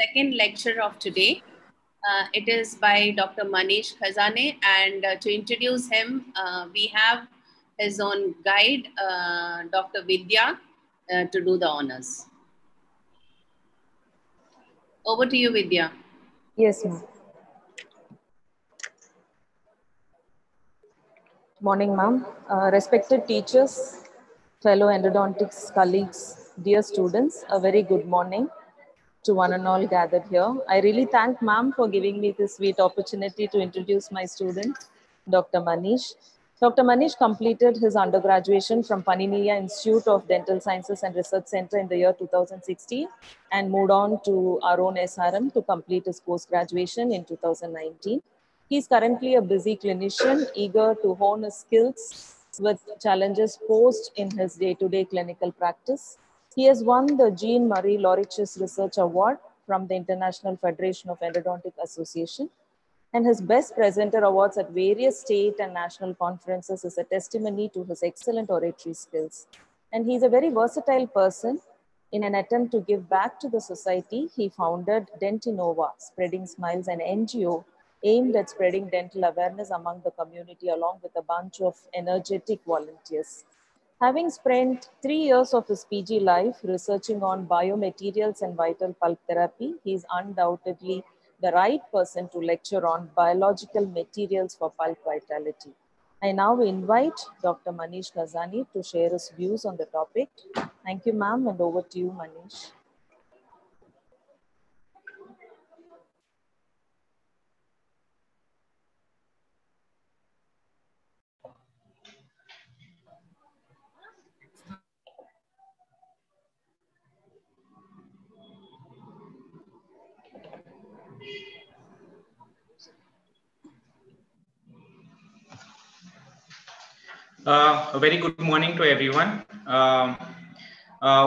second lecture of today. It is by Dr. Manish Khazane, and to introduce him, we have his own guide, Dr. Vidya, to do the honors. Over to you, Vidya. Yes, ma'am. Morning, ma'am. Respected teachers, fellow endodontics colleagues, dear students, a very good morning to one and all gathered here. I really thank ma'am for giving me this sweet opportunity to introduce my student, Dr. Manish. Dr. Manish completed his undergraduation from Paniniya Institute of Dental Sciences and Research Center in the year 2016 and moved on to our own SRM to complete his post-graduation in 2019. He is currently a busy clinician, eager to hone his skills with challenges posed in his day-to-day clinical practice. He has won the Jean Marie Loriches Research Award from the International Federation of Endodontic Association, and his Best Presenter awards at various state and national conferences is a testimony to his excellent oratory skills. And he's a very versatile person. In an attempt to give back to the society, he founded Dentinova, Spreading Smiles, an NGO aimed at spreading dental awareness among the community along with a bunch of energetic volunteers. Having spent 3 years of his PG life researching on biomaterials and vital pulp therapy, he is undoubtedly the right person to lecture on biological materials for pulp vitality. I now invite Dr. Manish Khazane to share his views on the topic. Thank you, ma'am, and over to you, Manish. A very good morning to everyone.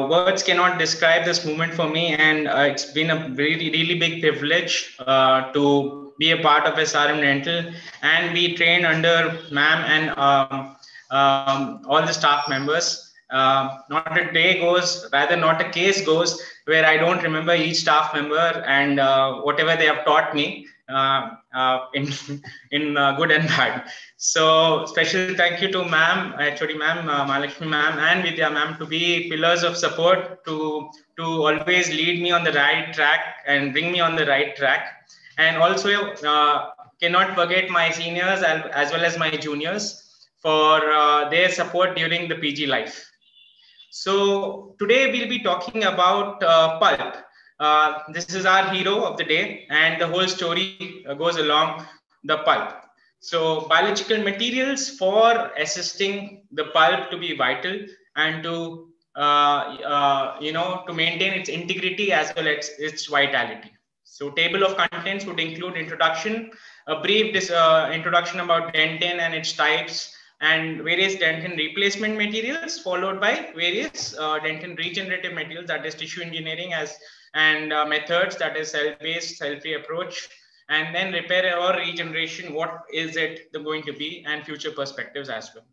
Words cannot describe this moment for me, and it's been a really big privilege to be a part of SRM Dental and be trained under ma'am and all the staff members. Not a day goes, rather not a case goes where I don't remember each staff member and whatever they have taught me in good and bad. So special thank you to ma'am, HOD ma'am, Mahalakshmi ma'am and Vidya ma'am to be pillars of support to always lead me on the right track and bring me on the right track. And also cannot forget my seniors as well as my juniors for their support during the PG life. So today we'll be talking about pulp. This is our hero of the day, and the whole story goes along the pulp. So biological materials for assisting the pulp to be vital and to to maintain its integrity as well as its vitality. So table of contents would include introduction, a brief introduction about dentin and its types, and various dentin replacement materials, followed by various dentin regenerative materials, that is tissue engineering and methods, that is cell-based, cell-free approach, and then repair or regeneration, what is it going to be, and future perspectives as well.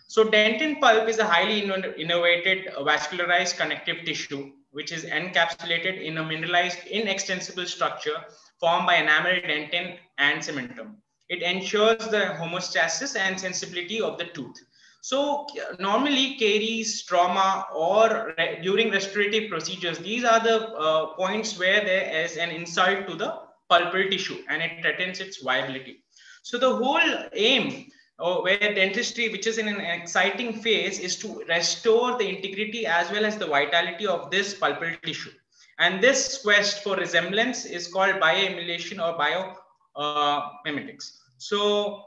So dentin pulp is a highly innovated vascularized connective tissue, which is encapsulated in a mineralized inextensible structure formed by enamel dentin and cementum. It ensures the homeostasis and sensibility of the tooth. So normally caries, trauma, or during restorative procedures, these are the points where there is an insult to the pulpal tissue and it threatens its viability. So the whole aim where dentistry, which is in an exciting phase, is to restore the integrity as well as the vitality of this pulpal tissue. And this quest for resemblance is called bioemulation or biomimetics. So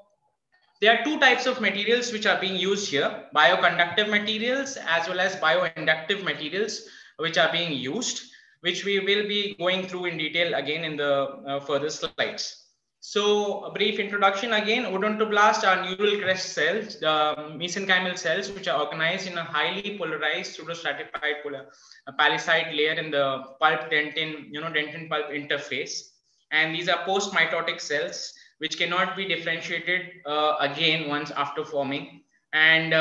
there are two types of materials which are being used here: bioconductive materials as well as bioinductive materials, which are being used, which we will be going through in detail again in the further slides. So a brief introduction again: odontoblasts are neural crest cells, the mesenchymal cells, which are organized in a highly polarized pseudostratified palisade layer in the pulp dentin, dentin pulp interface. And these are post-mitotic cells which cannot be differentiated again once after forming. And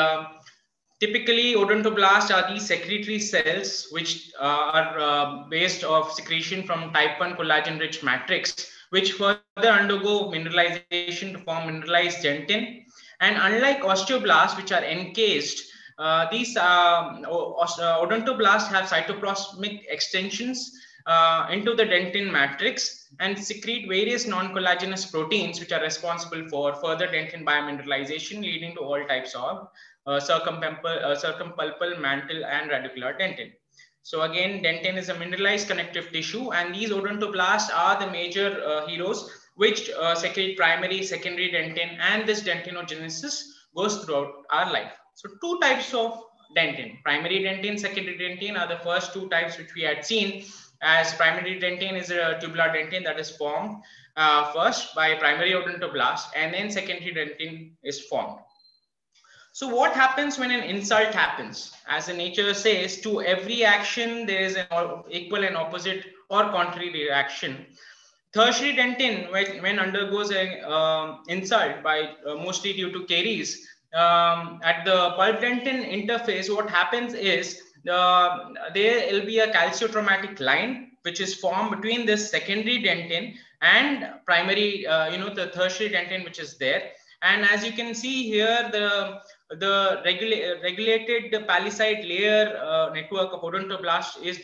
Typically, odontoblasts are these secretory cells which are based of secretion from type 1 collagen-rich matrix, which further undergo mineralization to form mineralized dentin. And unlike osteoblasts, which are encased, these odontoblasts have cytoplasmic extensions into the dentin matrix and secrete various non-collagenous proteins which are responsible for further dentin biomineralization, leading to all types of circumpulpal, mantle, and radicular dentin. So again, dentin is a mineralized connective tissue, and these odontoblasts are the major heroes which secrete primary, secondary dentin, and this dentinogenesis goes throughout our life. So two types of dentin, primary dentin, secondary dentin, are the first two types which we had seen. As primary dentin is a tubular dentin that is formed first by primary odontoblast, and then secondary dentin is formed. So what happens when an insult happens? As the nature says, to every action there is an equal and opposite or contrary reaction. Tertiary dentin, when undergoes an insult by mostly due to caries, at the pulp dentin interface, what happens is there will be a calciotraumatic line which is formed between this secondary dentin and primary, the tertiary dentin which is there. And as you can see here, the regulated palisade layer network of odontoblast is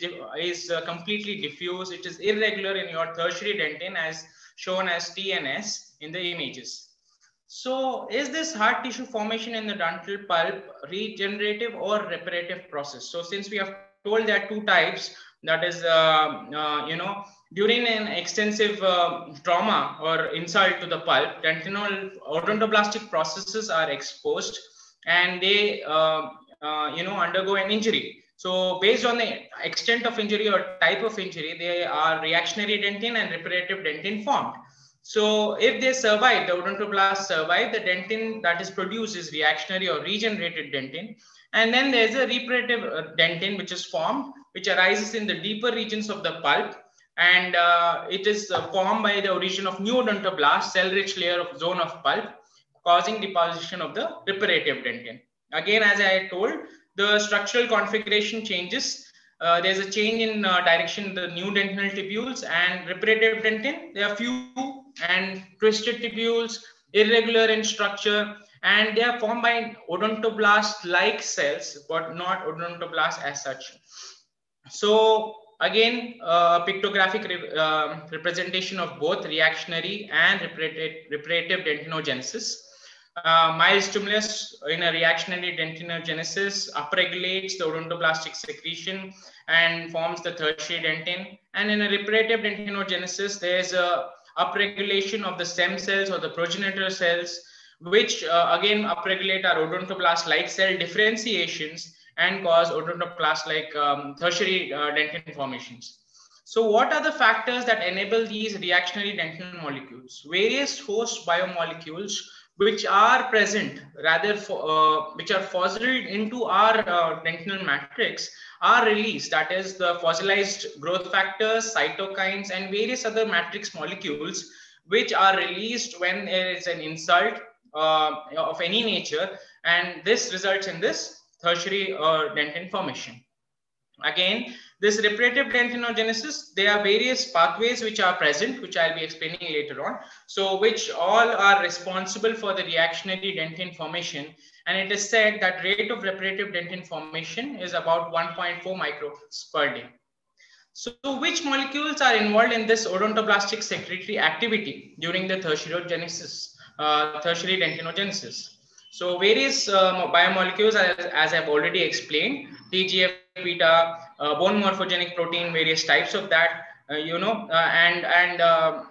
completely diffuse. It is irregular in your tertiary dentin as shown as T and S in the images. So is this hard tissue formation in the dental pulp regenerative or reparative process? So since we have told there are two types, that is, during an extensive trauma or insult to the pulp, dentinal odontoblastic processes are exposed and they undergo an injury. So based on the extent of injury or type of injury, they are reactionary dentin and reparative dentin formed. So if they survive, the odontoblasts survive, the dentin that is produced is reactionary or regenerated dentin. And then there's a reparative dentin which is formed, which arises in the deeper regions of the pulp. And it is formed by the origin of new odontoblast, cell-rich layer of zone of pulp, causing deposition of the reparative dentin. Again, as I told, the structural configuration changes. There's a change in direction in the new dentinal tubules, and reparative dentin, there are few and twisted tubules, irregular in structure, and they are formed by odontoblast-like cells, but not odontoblasts as such. So again, pictographic representation of both reactionary and reparative dentinogenesis. Mild stimulus in a reactionary dentinogenesis upregulates the odontoblastic secretion and forms the tertiary dentin. And in a reparative dentinogenesis, there's a upregulation of the stem cells or the progenitor cells, which again upregulate our odontoblast-like cell differentiations and cause odontoblast-like tertiary dentin formations. So what are the factors that enable these reactionary dentin molecules? Various host biomolecules which are present, which are fossilized into our dentinal matrix, are released. That is, the fossilized growth factors, cytokines, and various other matrix molecules which are released when there is an insult of any nature, and this results in this tertiary dentin formation. Again, this reparative dentinogenesis, there are various pathways which are present, which I'll be explaining later on. So which all are responsible for the reactionary dentin formation. And it is said that rate of reparative dentin formation is about 1.4 microns per day. So which molecules are involved in this odontoblastic secretory activity during the tertiary dentinogenesis? So various biomolecules, as I've already explained, TGF beta, bone morphogenic protein, various types of that, and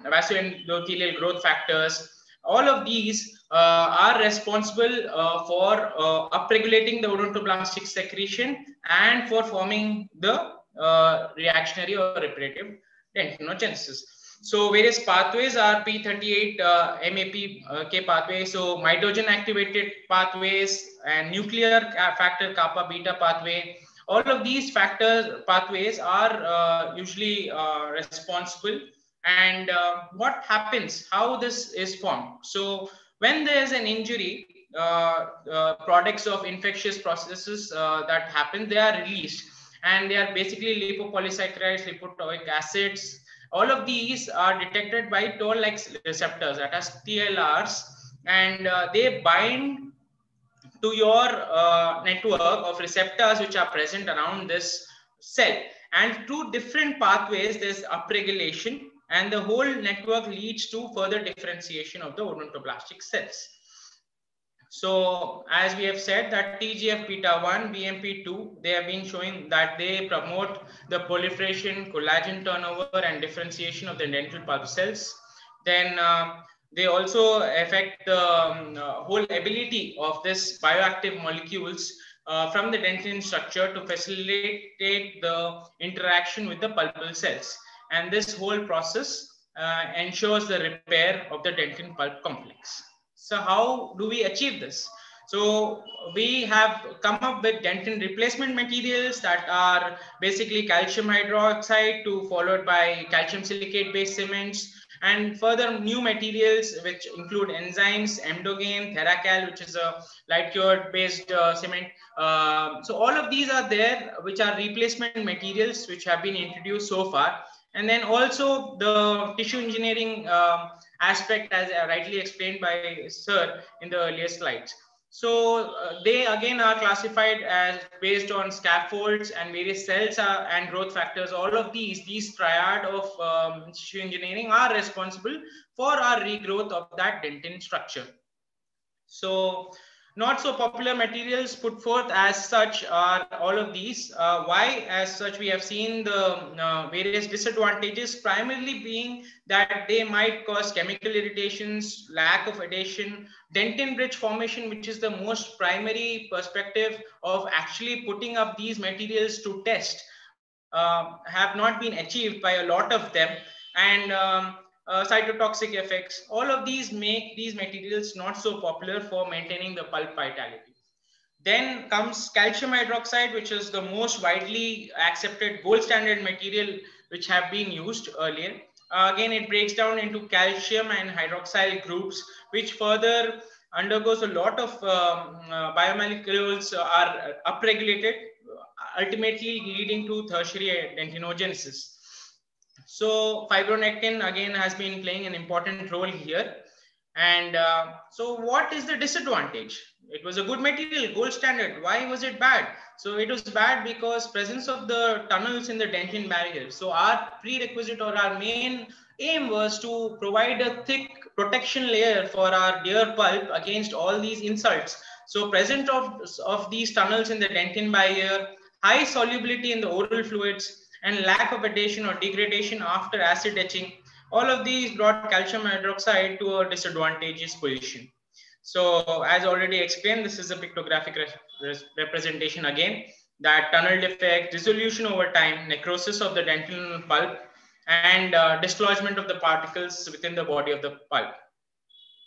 vasoendothelial growth factors. All of these are responsible for upregulating the odontoblastic secretion and for forming the reactionary or reparative dentinogenesis. So various pathways are P38 MAPK pathway, so mitogen activated pathways and nuclear factor kappa beta pathway. All of these pathways are usually responsible. And what happens, how this is formed? So when there is an injury, products of infectious processes that happen, they are released, and they are basically lipopolysaccharides, lipoic acids. All of these are detected by toll-like receptors, that is TLRs, and they bind to your network of receptors which are present around this cell, and through different pathways there's upregulation, and the whole network leads to further differentiation of the odontoblastic cells. So as we have said that TGF beta 1, BMP2, they have been showing that they promote the proliferation, collagen turnover, and differentiation of the dental pulp cells. Then they also affect the whole ability of this bioactive molecules from the dentin structure to facilitate the interaction with the pulpal cells. And this whole process ensures the repair of the dentin pulp complex. So how do we achieve this? So we have come up with dentin replacement materials that are basically calcium hydroxide followed by calcium silicate based cements, and further new materials which include enzymes, Emdogain, Theracal, which is a light cured based cement. So all of these are there, which are replacement materials which have been introduced so far. And then also the tissue engineering aspect, as rightly explained by Sir in the earlier slides. So they again are classified as based on scaffolds and various cells and growth factors. All of these triad of tissue engineering are responsible for our regrowth of that dentin structure. So not so popular materials put forth as such are all of these. Why? As such, we have seen the various disadvantages, primarily being that they might cause chemical irritations, lack of adhesion, dentin bridge formation, which is the most primary perspective of actually putting up these materials to test, have not been achieved by a lot of them. And cytotoxic effects, all of these make these materials not so popular for maintaining the pulp vitality. Then comes calcium hydroxide, which is the most widely accepted gold standard material which have been used earlier. Again, it breaks down into calcium and hydroxyl groups, which further undergoes a lot of biomolecules are upregulated, ultimately leading to tertiary dentinogenesis. So fibronectin again has been playing an important role here. And so what is the disadvantage? It was a good material, gold standard. Why was it bad? So it was bad because presence of the tunnels in the dentin barrier. So our prerequisite or our main aim was to provide a thick protection layer for our dear pulp against all these insults. So presence of these tunnels in the dentin barrier, high solubility in the oral fluids, and lack of adhesion or degradation after acid etching, all of these brought calcium hydroxide to a disadvantageous position. So as already explained, this is a pictographic representation again, that tunnel defect, dissolution over time, necrosis of the dentin pulp, and dislodgement of the particles within the body of the pulp.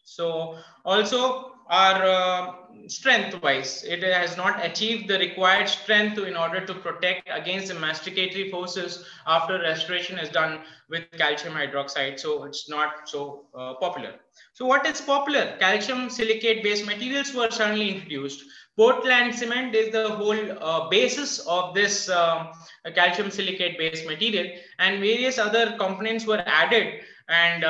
So also our strength wise, it has not achieved the required strength in order to protect against the masticatory forces after restoration is done with calcium hydroxide. So it's not so popular. So what is popular? Calcium silicate based materials were suddenly introduced. Portland cement is the whole basis of this calcium silicate based material, and various other components were added. And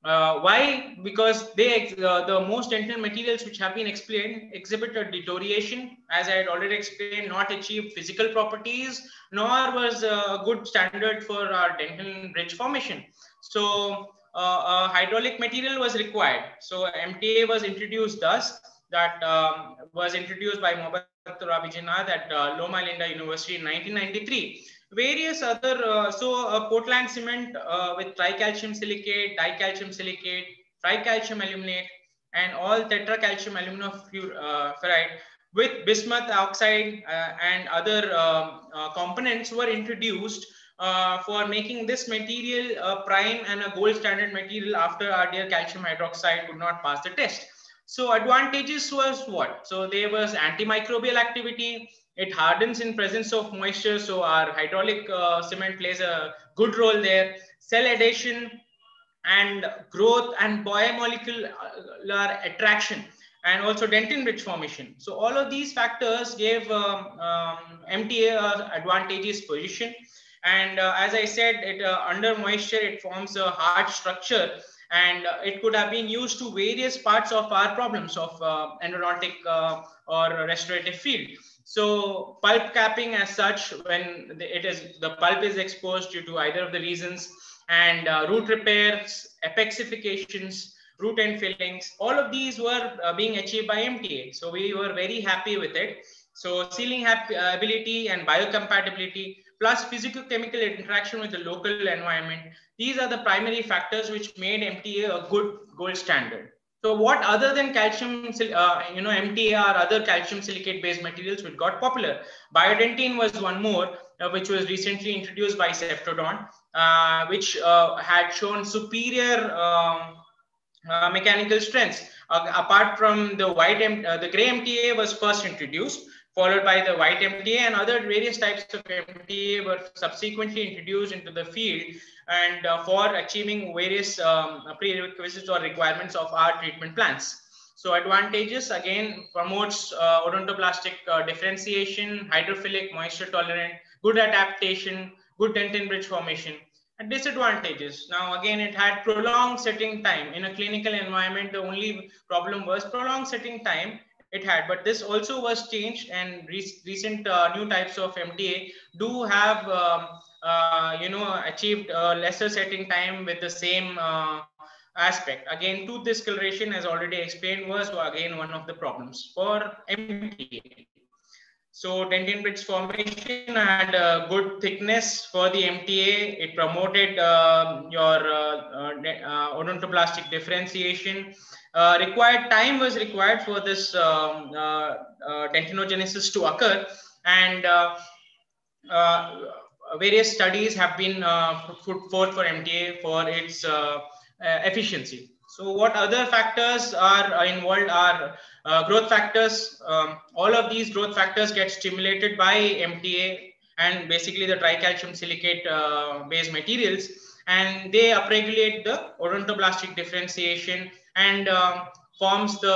why? Because they the most dental materials which have been explained exhibit a deterioration, as I had already explained, not achieved physical properties, nor was a good standard for our dental bridge formation. So a hydraulic material was required. So MTA was introduced thus, that was introduced by Mohammad Rabi Jinnah at Loma Linda University in 1993. Various other, Portland cement with tricalcium silicate, dicalcium silicate, tricalcium aluminate, and all tetracalcium aluminopyrrolide with bismuth oxide and other components were introduced for making this material a prime and a gold standard material after our dear calcium hydroxide could not pass the test. So advantages was what? So there was antimicrobial activity. It hardens in presence of moisture. So our hydraulic cement plays a good role there. Cell adhesion and growth and biomolecular attraction. and also dentin bridge formation. So all of these factors gave MTA a advantageous position. And as I said, under moisture, it forms a hard structure, and it could have been used to various parts of our problems of endodontic or restorative field. So pulp capping as such, when the pulp is exposed due to either of the reasons, and root repairs, apexifications, root end fillings, all of these were being achieved by MTA. So we were very happy with it. So sealing ability and biocompatibility plus physicochemical interaction with the local environment, these are the primary factors which made MTA a good gold standard. So what other than calcium, MTA or other calcium silicate based materials which got popular? Biodentin was one more, which was recently introduced by Septodont, which had shown superior mechanical strengths. Apart from the the gray MTA was first introduced, followed by the white MTA, and other various types of MTA were subsequently introduced into the field, and for achieving various prerequisites or requirements of our treatment plans. So advantages, again, promotes odontoblastic differentiation, hydrophilic, moisture tolerant, good adaptation, good dentin bridge formation. And disadvantages, now again, it had prolonged setting time. In a clinical environment, the only problem was prolonged setting time it had, but this also was changed, and recent new types of MTA do have achieved lesser setting time with the same aspect. Again, tooth discoloration, as already explained, was again one of the problems for MTA. So dentin bridge formation had a good thickness for the MTA. It promoted your odontoblastic differentiation. Required time was required for this dentinogenesis to occur, and various studies have been put forth for MTA for its efficiency. So what other factors are involved are growth factors. All of these growth factors get stimulated by MTA and basically the tricalcium silicate based materials, and they upregulate the odontoblastic differentiation and forms the,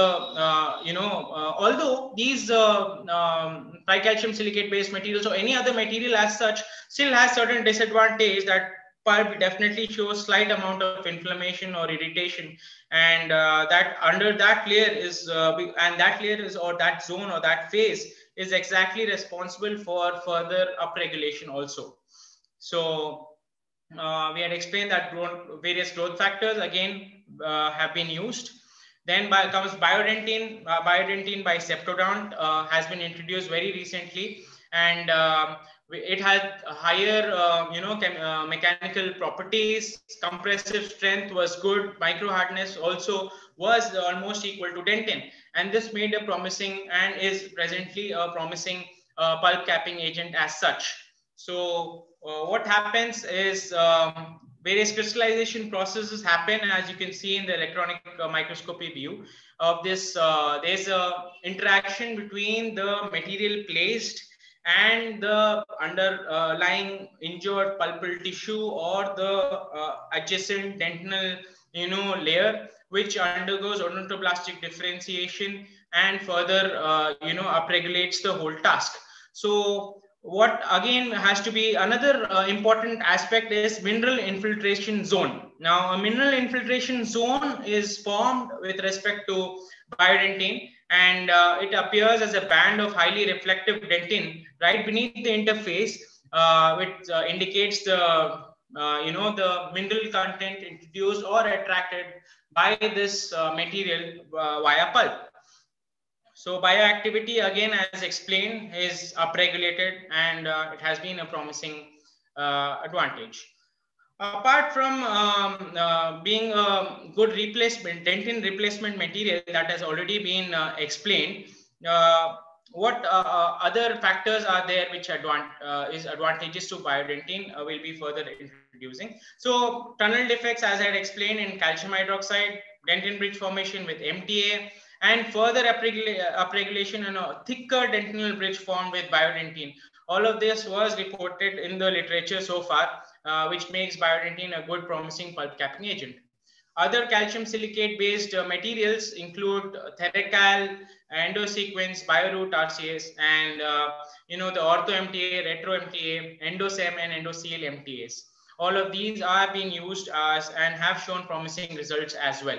although these tricalcium silicate based materials or any other material as such still has certain disadvantage, that pulp definitely shows slight amount of inflammation or irritation, and that under that layer is and that layer is, or that zone or that phase is exactly responsible for further upregulation also. So we had explained that various growth factors again have been used. Then comes biodentin. Biodentin by Septodont has been introduced very recently, and it has higher mechanical properties. Compressive strength was good. Micro hardness also was almost equal to dentin, and this made a promising and is presently a promising pulp capping agent as such. So what happens is various crystallization processes happen, as you can see in the electronic microscopy view of this. There's a interaction between the material placed and the underlying injured pulpal tissue or the adjacent dentinal layer, which undergoes odontoblastic differentiation and further upregulates the whole task. So what again has to be another important aspect is mineral infiltration zone. Now a mineral infiltration zone is formed with respect to biodentin, and it appears as a band of highly reflective dentin right beneath the interface, which indicates the the mineral content introduced or attracted by this material via pulp. So bioactivity, again, as explained, is upregulated, and it has been a promising advantage. Apart from being a good replacement, dentin replacement material that has already been explained, what other factors are there which is advantageous to biodentin will be further introducing. So tunnel defects, as I had explained, in calcium hydroxide, dentin bridge formation with MTA, and further upregulation and a thicker dentinal bridge formed with biodentin. All of this was reported in the literature so far, which makes biodentin a good promising pulp capping agent. Other calcium silicate based materials include Theracal, Endosequence, BioRoot RCS, and the Ortho MTA, Retro MTA, Endosem, and Endoseal MTAs. All of these are being used as and have shown promising results as well.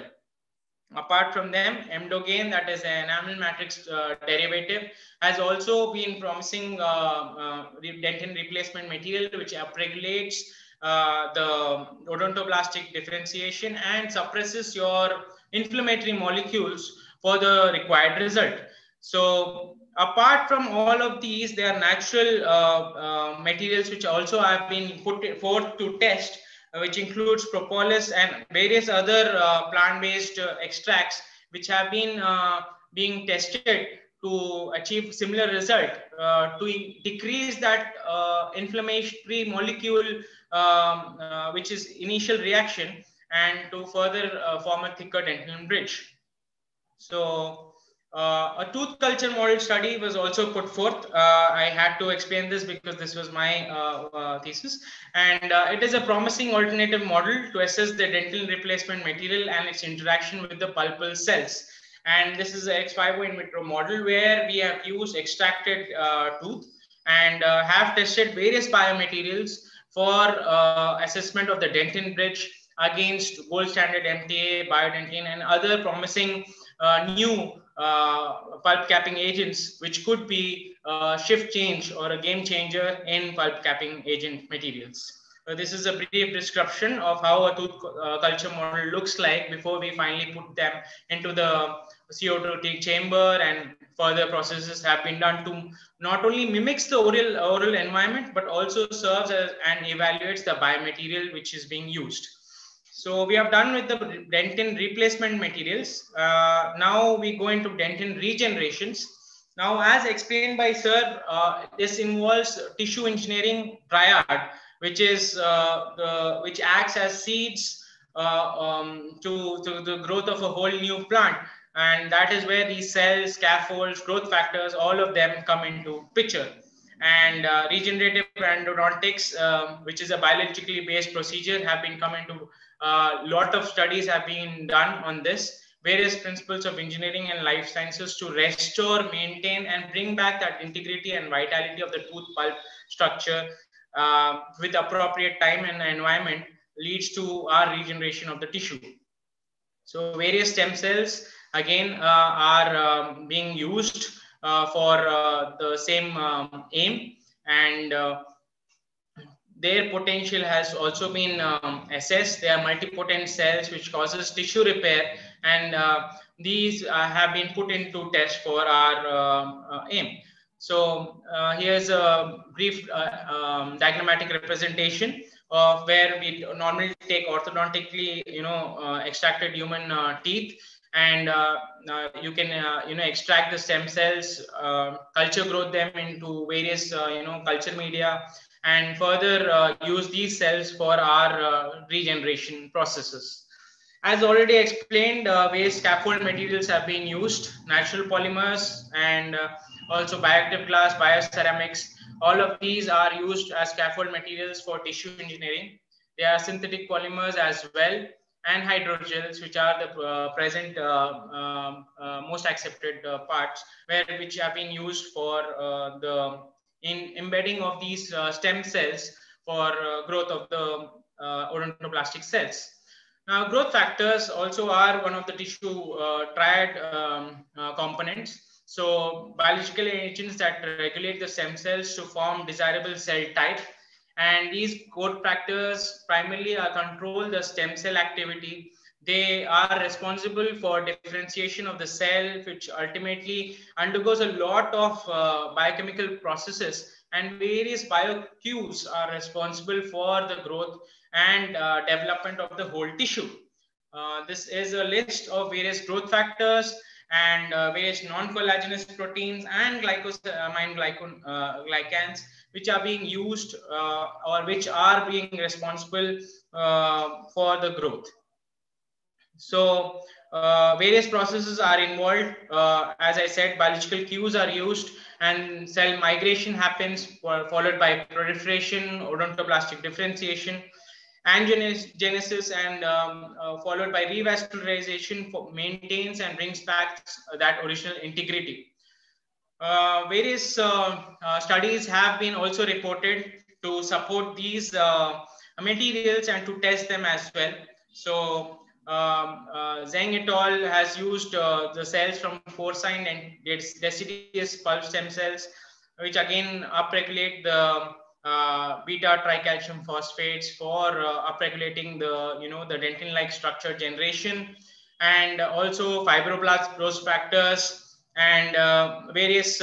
Apart from them, Emdogain, that is an enamel matrix derivative, has also been promising dentin replacement material which upregulates the odontoblastic differentiation and suppresses your inflammatory molecules for the required result. So apart from all of these, there are natural materials which also have been put forth to test, which includes propolis and various other plant-based extracts, which have been being tested to achieve similar result, to decrease that inflammatory molecule, which is initial reaction, and to further form a thicker dentin bridge. So a tooth culture model study was also put forth. I had to explain this because this was my thesis, and it is a promising alternative model to assess the dental replacement material and its interaction with the pulpal cells. And this is a X5O in vitro model where we have used extracted tooth and have tested various biomaterials for assessment of the dentin bridge against gold standard MTA, Biodentin, and other promising new pulp capping agents, which could be a shift change or a game changer in pulp capping agent materials. This is a brief description of how a tooth culture model looks like before we finally put them into the CO2 take chamber, and further processes have been done to not only mimics the oral environment, but also serves as and evaluates the biomaterial which is being used. So we have done with the dentin replacement materials. Now we go into dentin regenerations. Now, as explained by Sir, this involves tissue engineering triad, which is which acts as seeds to the growth of a whole new plant, and that is where these cells, scaffolds, growth factors, all of them come into picture. And regenerative endodontics, which is a biologically based procedure, have been come into lot of studies have been done on this. Various principles of engineering and life sciences to restore, maintain, and bring back that integrity and vitality of the tooth pulp structure with appropriate time and environment leads to our regeneration of the tissue. So various stem cells again are being used for the same aim, and their potential has also been assessed. They are multipotent cells which causes tissue repair, and these have been put into test for our aim. So here's a brief diagrammatic representation of where we normally take orthodontically, extracted human teeth, and you can extract the stem cells, culture growth them into various culture media, and further use these cells for our regeneration processes. As already explained, various scaffold materials have been used, natural polymers, and also bioactive glass, bioceramics. All of these are used as scaffold materials for tissue engineering. There are synthetic polymers as well, and hydrogels, which are the present most accepted parts, which have been used for in embedding of these stem cells for growth of the odontoblastic cells. Now, growth factors also are one of the tissue triad components. So biological agents that regulate the stem cells to form desirable cell type. And these growth factors primarily control the stem cell activity. They are responsible for differentiation of the cell, which ultimately undergoes a lot of biochemical processes, and various biocues are responsible for the growth and development of the whole tissue. This is a list of various growth factors and various non-collagenous proteins and glycosamine glycans, which are being used or which are being responsible for the growth. So various processes are involved. As I said, biological cues are used, and cell migration happens, followed by proliferation, odontoblastic differentiation. angiogenesis, and followed by revascularization maintains and brings back that original integrity. Various studies have been also reported to support these materials and to test them as well. So Zheng et al. Has used the cells from porcine and deciduous pulp stem cells, which again upregulate the beta tricalcium phosphates for upregulating the the dentin-like structure generation, and also fibroblast growth factors, and various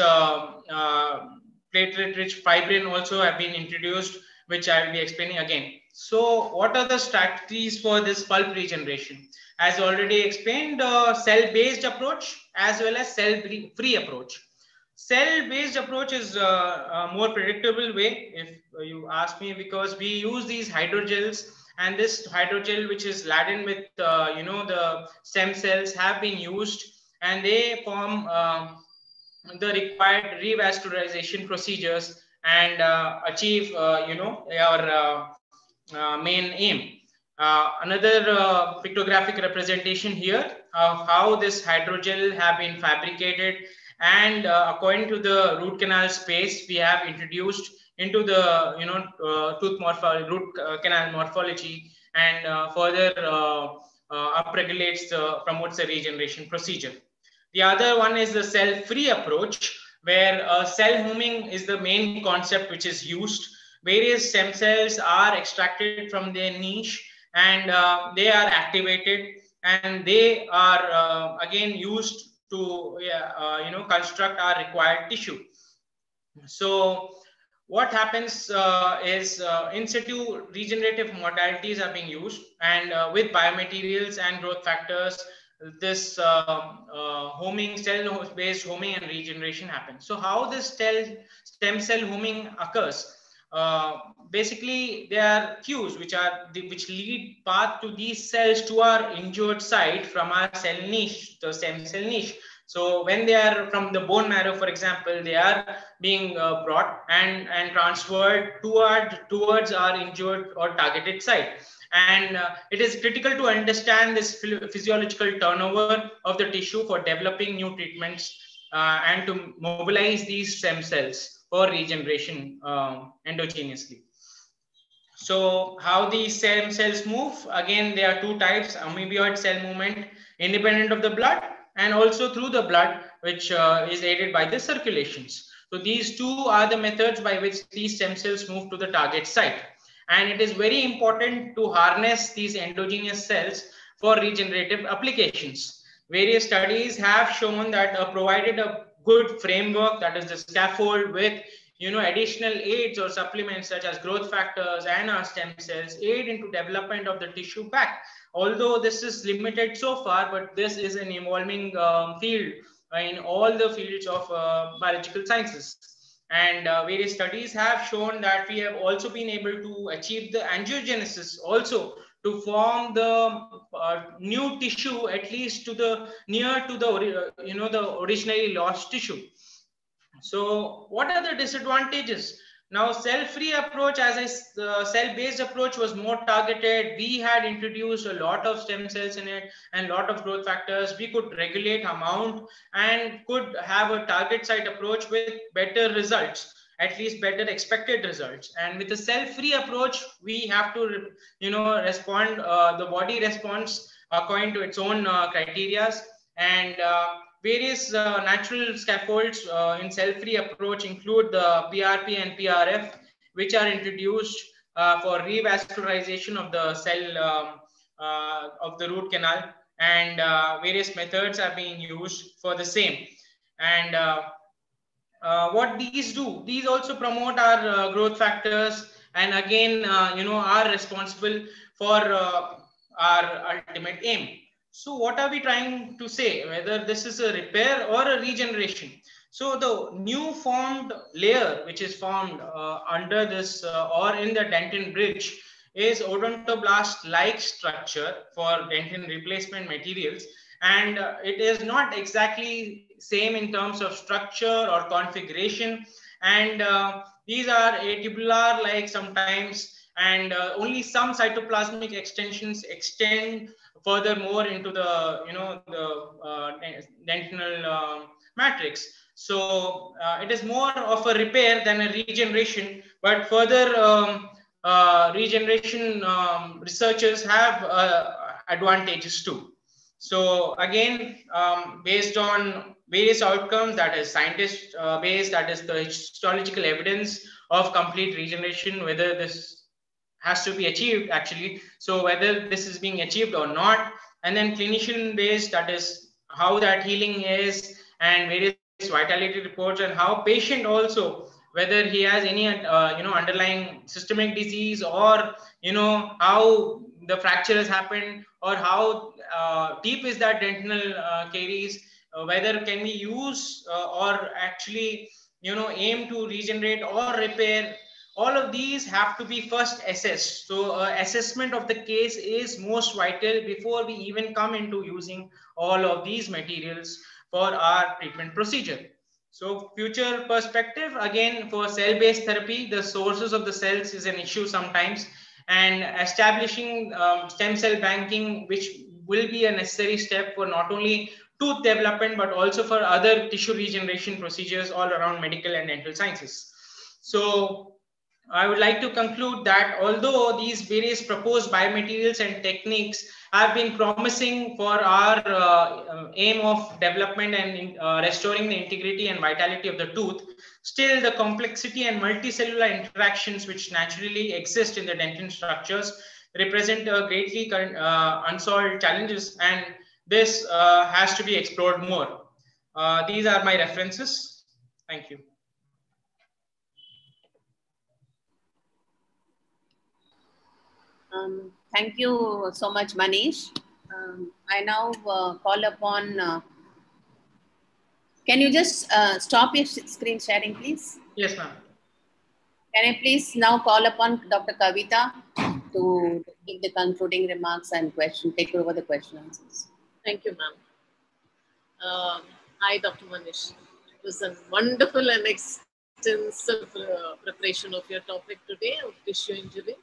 platelet-rich fibrin also have been introduced, which I will be explaining again. So what are the strategies for this pulp regeneration? As already explained, cell-based approach as well as cell-free approach. Cell-based approach is a more predictable way, if you ask me, because we use these hydrogels, and this hydrogel, which is laden with the stem cells, have been used, and they form the required revascularization procedures and achieve our main aim. Another pictographic representation here of how this hydrogel have been fabricated, and according to the root canal space we have introduced into the tooth morphology, root canal morphology, and further upregulates promotes the regeneration procedure. The other one is the cell-free approach, where cell homing is the main concept which is used. Various stem cells are extracted from their niche, and they are activated, and they are again used to construct our required tissue. So what happens is in situ regenerative modalities are being used, and with biomaterials and growth factors, this homing, cell-based homing and regeneration happens. So how this stem cell homing occurs? Basically, there are cues which lead path to these cells to our injured site from our cell niche, the stem cell niche. So when they are from the bone marrow, for example, they are being brought and transferred towards our injured or targeted site. And it is critical to understand this physiological turnover of the tissue for developing new treatments and to mobilize these stem cells for regeneration endogenously. So how these stem cells move? Again, there are two types: amoeboid cell movement independent of the blood, and also through the blood, which is aided by the circulations. So these two are the methods by which these stem cells move to the target site. And it is very important to harness these endogenous cells for regenerative applications. Various studies have shown that provided a good framework, that is the scaffold, with additional aids or supplements such as growth factors and our stem cells, aid into development of the tissue back. Although this is limited so far, but this is an evolving field in all the fields of biological sciences. And various studies have shown that we have also been able to achieve the angiogenesis also to form the new tissue, at least to the near to the the originally lost tissue. So what are the disadvantages? Now, cell-free approach, as a cell-based approach, was more targeted. We had introduced a lot of stem cells in it and a lot of growth factors. We could regulate amount and could have a target site approach with better results, at least better expected results. And with the cell-free approach, we have to, respond. The body responds according to its own criteria, and various natural scaffolds in cell-free approach include the PRP and PRF, which are introduced for revascularization of the cell of the root canal, and various methods are being used for the same. And what these do, these also promote our growth factors, and again, are responsible for our ultimate aim. So what are we trying to say? Whether this is a repair or a regeneration. So the new formed layer, which is formed under this or in the dentin bridge, is odontoblast-like structure for dentin replacement materials. And it is not exactly same in terms of structure or configuration. And these are atubular-like sometimes, and only some cytoplasmic extensions extend furthermore into the dentinal matrix. So it is more of a repair than a regeneration, but further regeneration researchers have advantages too. So again, based on various outcomes, that is scientist based, that is the histological evidence of complete regeneration, whether this has to be achieved actually, so whether this is being achieved or not, and then clinician based, that is how that healing is, and various vitality reports, and how patient also, whether he has any underlying systemic disease, or how the fracture has happened, or how deep is that dentinal caries, whether can we use or actually aim to regenerate or repair. All of these have to be first assessed. So assessment of the case is most vital before we even come into using all of these materials for our treatment procedure. So future perspective, again, for cell-based therapy, the sources of the cells is an issue sometimes, and establishing stem cell banking, which will be a necessary step for not only tooth development, but also for other tissue regeneration procedures all around medical and dental sciences. So I would like to conclude that although these various proposed biomaterials and techniques have been promising for our aim of development and restoring the integrity and vitality of the tooth, still the complexity and multicellular interactions which naturally exist in the dentin structures represent a greatly unsolved challenges, and this has to be explored more. These are my references. Thank you. Thank you so much, Manish. I now call upon, can you just stop your screen sharing, please? Yes, ma'am. Can I please now call upon Dr. Kavita to give the concluding remarks and take over the question answers. Thank you, ma'am. Hi, Dr. Manish. It was a wonderful and extensive preparation of your topic today of tissue injury.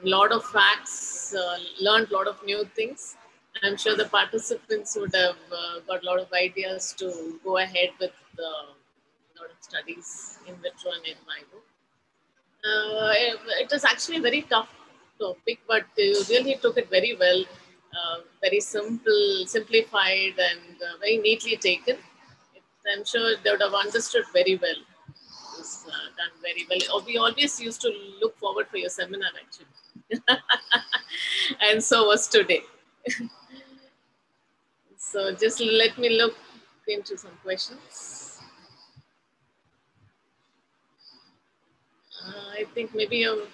Lot of facts, learned a lot of new things. I'm sure the participants would have got a lot of ideas to go ahead with a lot of studies in vitro and in vivo. It was actually a very tough topic, but you really took it very well. Very simple, simplified, and very neatly taken. I'm sure they would have understood very well. It was done very well. We always used to look forward for your seminar, actually. And so was today. So just let me look into some questions. I think maybe you're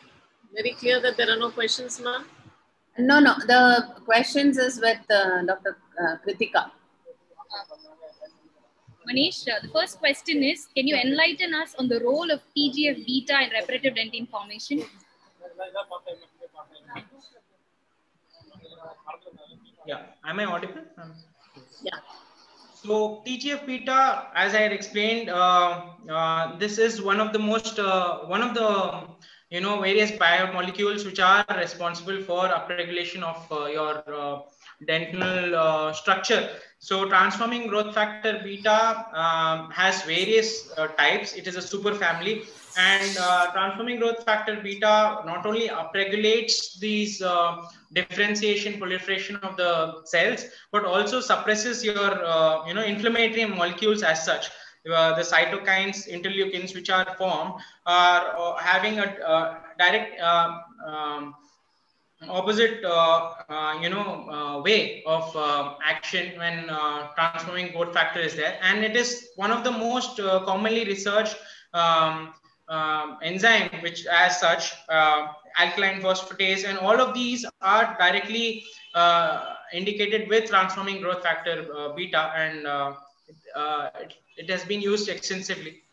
very clear that there are no questions, ma'am. No, the questions is with Dr. Kritika. Manish, the first question is, can you enlighten us on the role of TGF-beta in reparative dentin formation? Yeah, am I audible? Yeah. So TGF-beta, as I had explained, this is one of the most, various biomolecules which are responsible for upregulation of your dental structure. So transforming growth factor beta has various types. It is a superfamily, and transforming growth factor beta not only upregulates these differentiation, proliferation of the cells, but also suppresses your inflammatory molecules as such. The cytokines, interleukins, which are formed, are having a direct opposite way of action when transforming growth factor is there, and it is one of the most commonly researched enzyme, which as such alkaline phosphatase, and all of these are directly indicated with transforming growth factor beta, and it has been used extensively.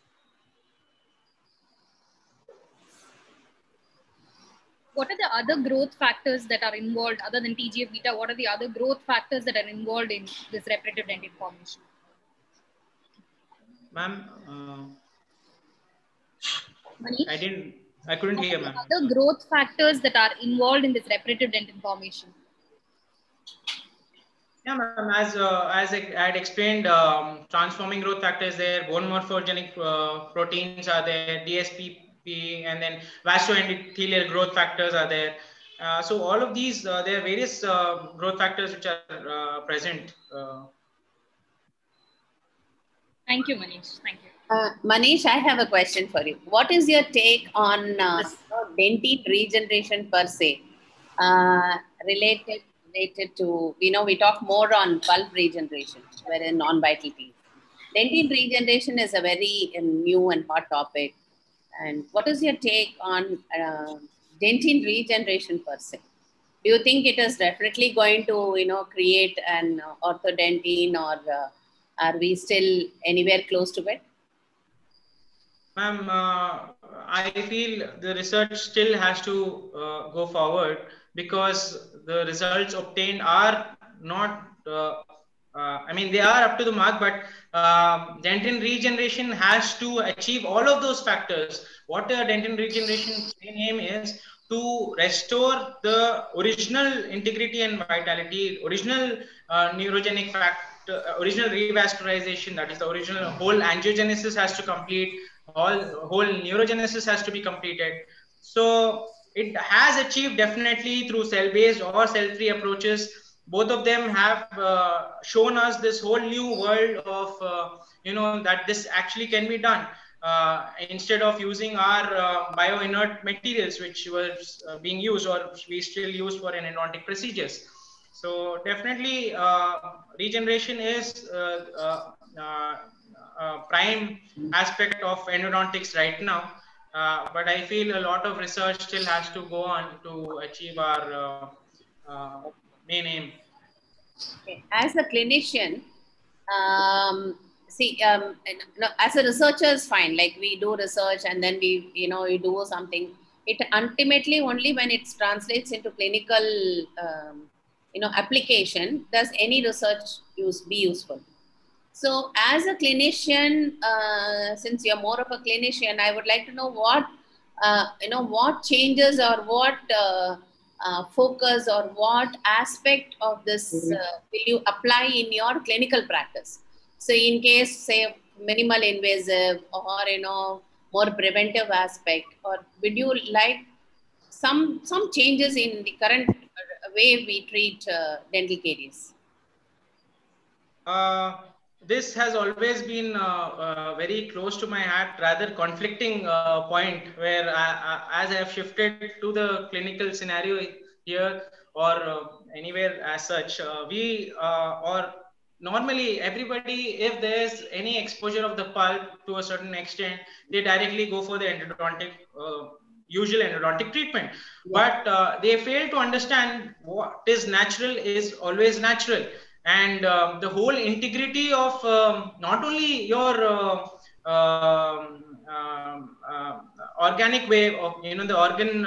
What are the other growth factors that are involved other than TGF-beta? What are the other growth factors that are involved in this reparative dentin formation? Ma'am, I didn't. I couldn't hear, ma'am. Other growth factors that are involved in this reparative dentin formation. Yeah, ma'am. As I had explained, transforming growth factors there, bone morphogenic proteins are there, DSPP, and then vasoendothelial growth factors are there. So all of these, there are various growth factors which are present. Thank you, Manish. Thank you. Manish, I have a question for you. What is your take on dentin regeneration per se, related to, we talk more on pulp regeneration, whereas non-vital teeth. Dentin regeneration is a very new and hot topic. And what is your take on dentin regeneration per se? Do you think it is definitely going to, create an orthodontin, or are we still anywhere close to it? Ma'am, I feel the research still has to go forward, because the results obtained are not, I mean, they are up to the mark, but dentin regeneration has to achieve all of those factors. What dentin regeneration main aim is to restore the original integrity and vitality, original neurogenic factor, original revascularization, that is the original whole angiogenesis has to complete, whole neurogenesis has to be completed. So it has achieved definitely through cell-based or cell-free approaches. Both of them have shown us this whole new world of, that this actually can be done. Instead of using our bioinert materials, which was being used or we still use for endodontic procedures. So definitely regeneration is prime aspect of endodontics right now. But I feel a lot of research still has to go on to achieve our main aim. Okay. As a clinician, see, as a researcher is fine. Like, we do research and then we do something. It ultimately only when it translates into clinical, application does any research be useful. So, as a clinician, since you're more of a clinician, I would like to know what changes or what focus or what aspect of this will you apply in your clinical practice. So, in case, say, minimal invasive, or more preventive aspect, or would you like some changes in the current way we treat dental caries? This has always been very close to my heart, rather conflicting point, where as I have shifted to the clinical scenario here or anywhere as such, or normally everybody, if there's any exposure of the pulp to a certain extent, they directly go for the endodontic, usual endodontic treatment. Yeah. But they fail to understand what is natural is always natural. And the whole integrity of not only your organic way of the organ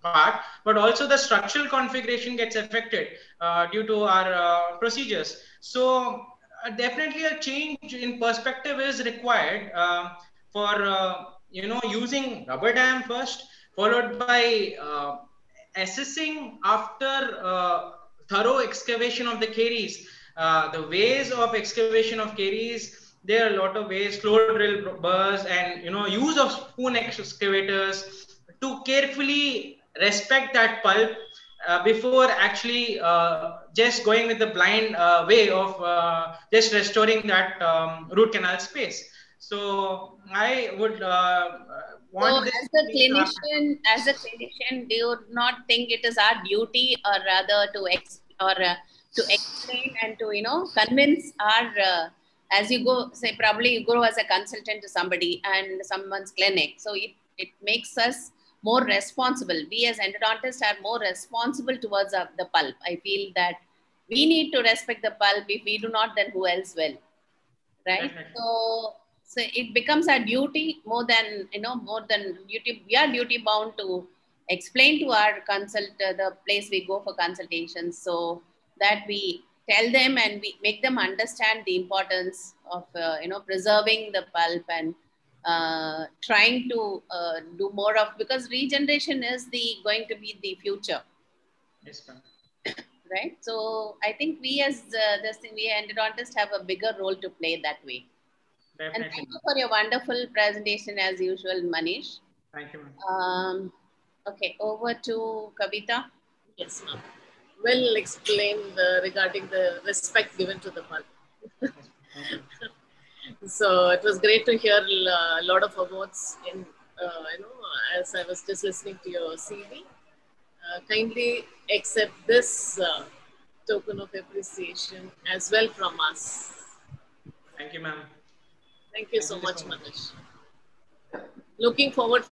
part, but also the structural configuration gets affected due to our procedures. So definitely a change in perspective is required for using rubber dam first, followed by assessing after thorough excavation of the caries. The ways of excavation of caries, there are a lot of ways: floor drill burrs, and use of spoon excavators to carefully respect that pulp before actually just going with the blind way of just restoring that root canal space. So I would want so as a clinician, do you not think it is our duty, or rather to explain and to convince our as you go, say, probably you go as a consultant to somebody and someone's clinic, so it makes us more responsible. We as endodontists are more responsible towards the pulp. I feel that we need to respect the pulp. If we do not, then who else will, right? So it becomes our duty more than duty. We are duty bound to explain to our the place we go for consultations, so that we tell them and we make them understand the importance of preserving the pulp and trying to do more of, because regeneration is going to be the future. Yes, ma'am. Right. So I think we as we endodontists have a bigger role to play that way. And Definitely. thank you for your wonderful presentation as usual, Manish. Thank you, ma'am. Okay, over to Kavita. Yes, ma'am. Well explained regarding the respect given to the mother. Yes, thank you. So it was great to hear a lot of awards in, as I was just listening to your CV. Kindly accept this token of appreciation as well from us. Thank you, ma'am. Thank you Thank so you much, so much. Manish. Looking forward